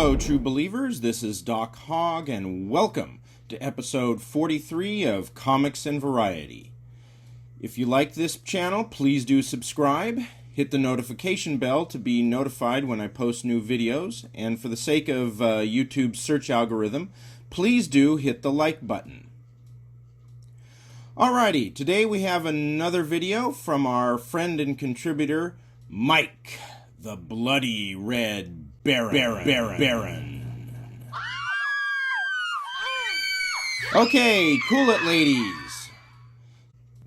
Hello, true believers. This is Doc Hogg, and welcome to episode 43 of Comics and Variety. If you like this channel, please do subscribe. Hit the notification bell to be notified when I post new videos. And for the sake of YouTube's search algorithm, please do hit the like button. Alrighty, today we have another video from our friend and contributor, Mike, the Bloody Red Baron. Okay, cool it, ladies.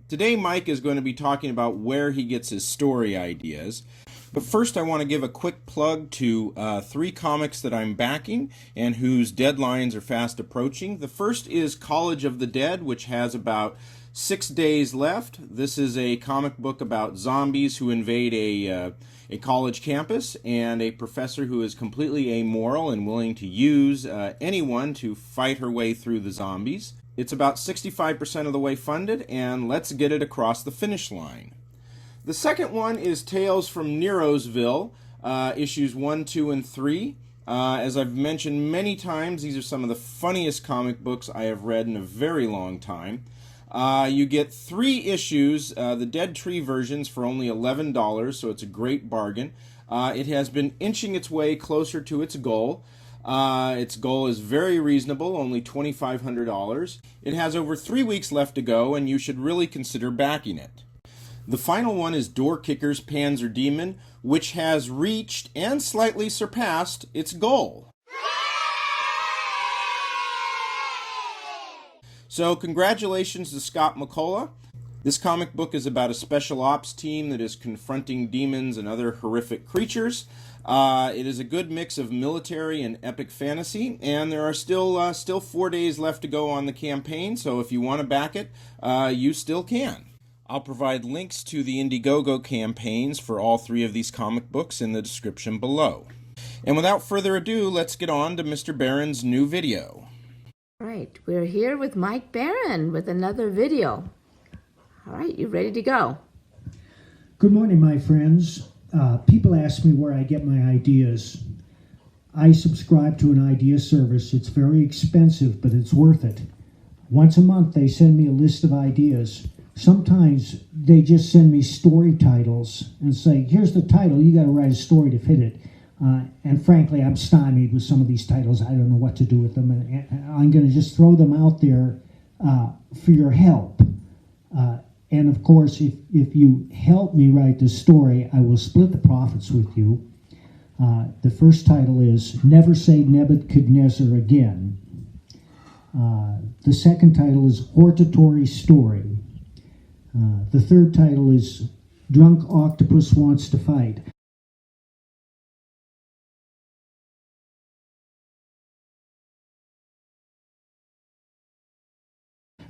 Today Mike is going to be talking about where he gets his story ideas. But first I want to give a quick plug to 3 comics that I'm backing and whose deadlines are fast approaching. The first is College of the Dead, which has about 6 days left. This is a comic book about zombies who invade a college campus, and a professor who is completely amoral and willing to use anyone to fight her way through the zombies. It's about 65% of the way funded, and let's get it across the finish line. The second one is Tales from Nerosville, issues 1, 2, and 3. As I've mentioned many times, these are some of the funniest comic books I have read in a very long time. You get 3 issues, the Dead Tree versions, for only $11, so it's a great bargain. It has been inching its way closer to its goal. Its goal is very reasonable, only $2,500. It has over 3 weeks left to go, and you should really consider backing it. The final one is Door Kicker's Panzer Demon, which has reached and slightly surpassed its goal. So congratulations to Scott McCullough. This comic book is about a special ops team that is confronting demons and other horrific creatures. It is a good mix of military and epic fantasy, and there are still 4 days left to go on the campaign, so if you want to back it, you still can. I'll provide links to the Indiegogo campaigns for all 3 of these comic books in the description below. And without further ado, let's get on to Mr. Barron's new video. All right, we're here with Mike Barron with another video. All right, you ready to go? Good morning, my friends. People ask me where I get my ideas. I subscribe to an idea service. It's very expensive, but it's worth it. Once a month, they send me a list of ideas. Sometimes they just send me story titles and say, here's the title, you got to write a story to fit it. And frankly, I'm stymied with some of these titles. I don't know what to do with them. And I'm going to just throw them out there for your help. And of course, if you help me write this story, I will split the profits with you. The first title is Never Say Nebuchadnezzar Again. The second title is Hortatory Story. The third title is Drunk Octopus Wants to Fight.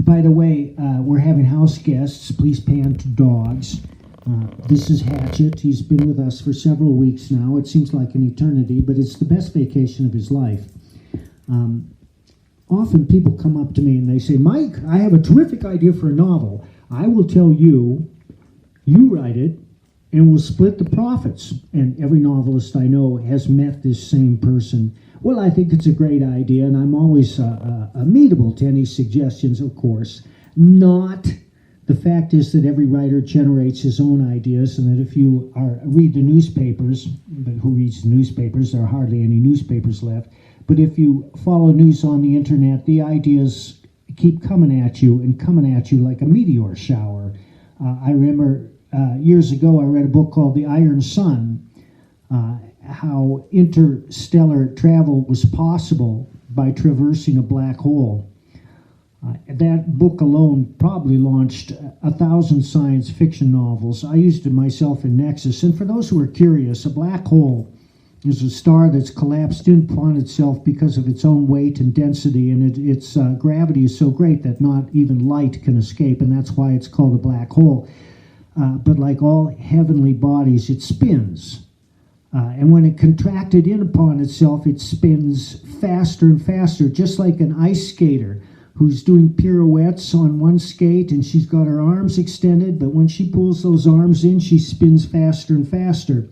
By the way, we're having house guests. Please pan to dogs. This is Hatchet. He's been with us for several weeks now. It seems like an eternity, but it's the best vacation of his life. Often people come up to me and they say, Mike, I have a terrific idea for a novel. I will tell you, you write it, and we'll split the profits. And every novelist I know has met this same person. Well, I think it's a great idea, and I'm always amenable to any suggestions, of course. Not. The fact is that every writer generates his own ideas, and that if you read the newspapers, but who reads the newspapers? There are hardly any newspapers left. But if you follow news on the internet, the ideas keep coming at you like a meteor shower. I remember years ago I read a book called The Iron Sun, how interstellar travel was possible by traversing a black hole. That book alone probably launched 1,000 science fiction novels. I used it myself in Nexus. And for those who are curious, a black hole is a star that's collapsed in upon itself because of its own weight and density, and its gravity is so great that not even light can escape, and that's why it's called a black hole. But like all heavenly bodies, it spins. And when it contracted in upon itself, it spins faster and faster, just like an ice skater who's doing pirouettes on one skate and she's got her arms extended, but when she pulls those arms in, she spins faster and faster.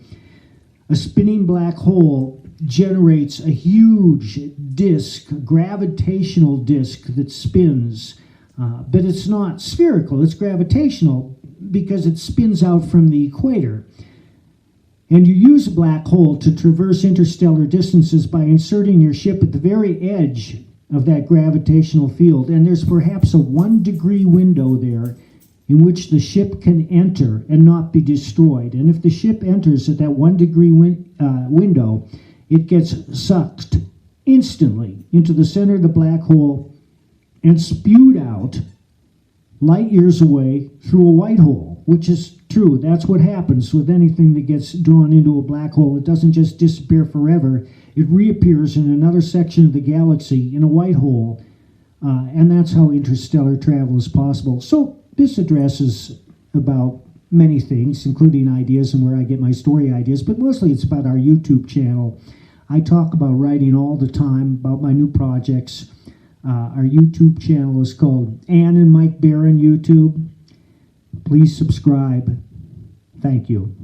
A spinning black hole generates a huge disk, a gravitational disk that spins. But it's not spherical, it's gravitational because it spins out from the equator. And you use a black hole to traverse interstellar distances by inserting your ship at the very edge of that gravitational field. And there's perhaps a 1 degree window there in which the ship can enter and not be destroyed. And if the ship enters at that 1 degree window, it gets sucked instantly into the center of the black hole and spewed out light years away through a white hole, which is true. That's what happens with anything that gets drawn into a black hole. It doesn't just disappear forever. It reappears in another section of the galaxy in a white hole, and that's how interstellar travel is possible. So this address is about many things, including ideas and where I get my story ideas, but mostly it's about our YouTube channel. I talk about writing all the time about my new projects. Our YouTube channel is called Ann and Mike Barron YouTube. Please subscribe. Thank you.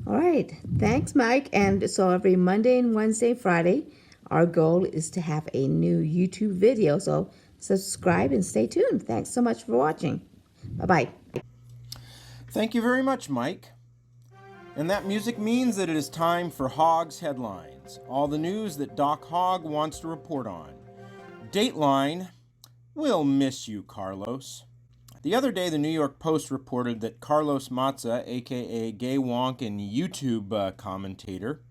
All right. Thanks, Mike. And so every Monday and Wednesday, Friday, our goal is to have a new YouTube video. So subscribe and stay tuned. Thanks so much for watching. Bye-bye. Thank you very much, Mike. And that music means that it is time for Hogg's Headlines, all the news that Doc Hogg wants to report on. Dateline, we'll miss you, Carlos. The other day, the New York Post reported that Carlos Maza, aka Gay Wonk and YouTube commentator,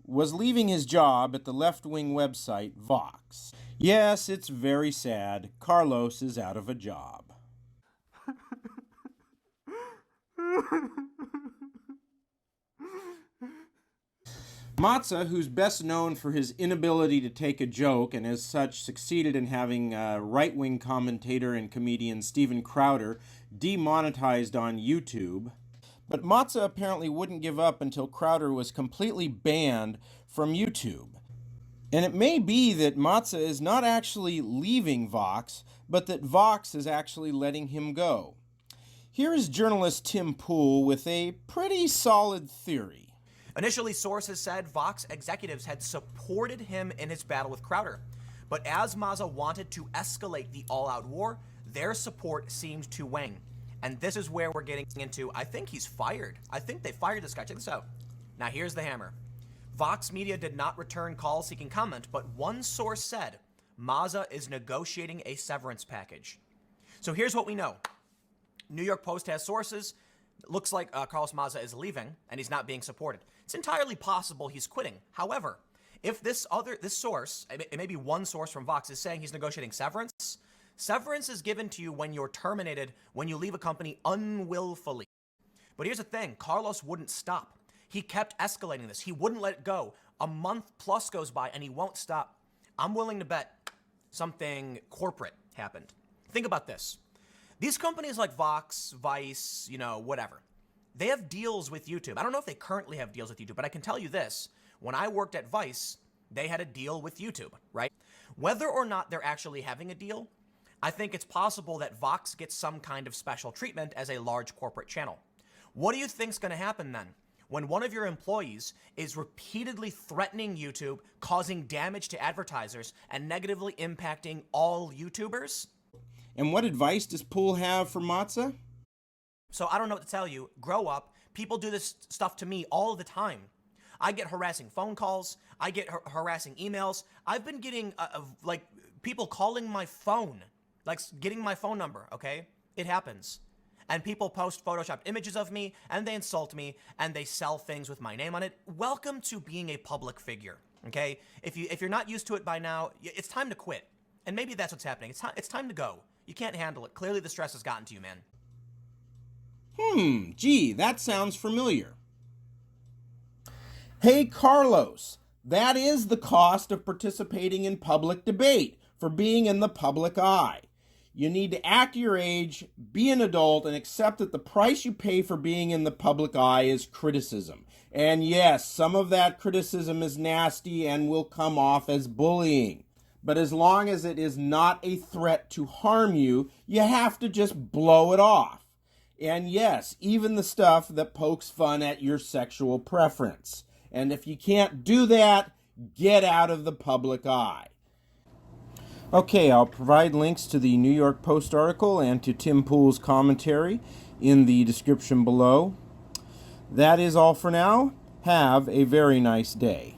was leaving his job at the left-wing website Vox. Yes, it's very sad. Carlos is out of a job. Maza, who's best known for his inability to take a joke and as such succeeded in having right-wing commentator and comedian Steven Crowder demonetized on YouTube. But Maza apparently wouldn't give up until Crowder was completely banned from YouTube. And it may be that Maza is not actually leaving Vox, but that Vox is actually letting him go. Here is journalist Tim Pool with a pretty solid theory. Initially, sources said Vox executives had supported him in his battle with Crowder. But as Maza wanted to escalate the all-out war, their support seemed to wane. And this is where we're getting into, I think he's fired. I think they fired this guy. Check this out. Now here's the hammer. Vox Media did not return calls seeking comment, but one source said Maza is negotiating a severance package. So here's what we know. New York Post has sources. It looks like Carlos Maza is leaving and he's not being supported. It's entirely possible he's quitting. However, if this source, it may be one source from Vox, is saying he's negotiating severance, severance is given to you when you're terminated, when you leave a company unwillfully. But here's the thing, Carlos wouldn't stop. He kept escalating this. He wouldn't let it go. A month plus goes by and he won't stop. I'm willing to bet something corporate happened. Think about this. These companies like Vox, Vice, whatever, they have deals with YouTube. I don't know if they currently have deals with YouTube, but I can tell you this. When I worked at Vice, they had a deal with YouTube, right? Whether or not they're actually having a deal, I think it's possible that Vox gets some kind of special treatment as a large corporate channel. What do you think's going to happen then? When one of your employees is repeatedly threatening YouTube, causing damage to advertisers, and negatively impacting all YouTubers? And what advice does Poole have for Maza? So I don't know what to tell you. Grow up. People do this stuff to me all the time. I get harassing phone calls. I get harassing emails. I've been getting people calling my phone, like getting my phone number, okay? It happens. And people post photoshopped images of me and they insult me and they sell things with my name on it. Welcome to being a public figure, okay? If you're not used to it by now, it's time to quit. And maybe that's what's happening. It's time to go. You can't handle it. Clearly the stress has gotten to you, man. Gee, that sounds familiar. Hey, Carlos, that is the cost of participating in public debate, for being in the public eye. You need to act your age, be an adult, and accept that the price you pay for being in the public eye is criticism. And yes, some of that criticism is nasty and will come off as bullying. But as long as it is not a threat to harm you, you have to just blow it off. And yes, even the stuff that pokes fun at your sexual preference. And if you can't do that, get out of the public eye. Okay, I'll provide links to the New York Post article and to Tim Pool's commentary in the description below. That is all for now. Have a very nice day.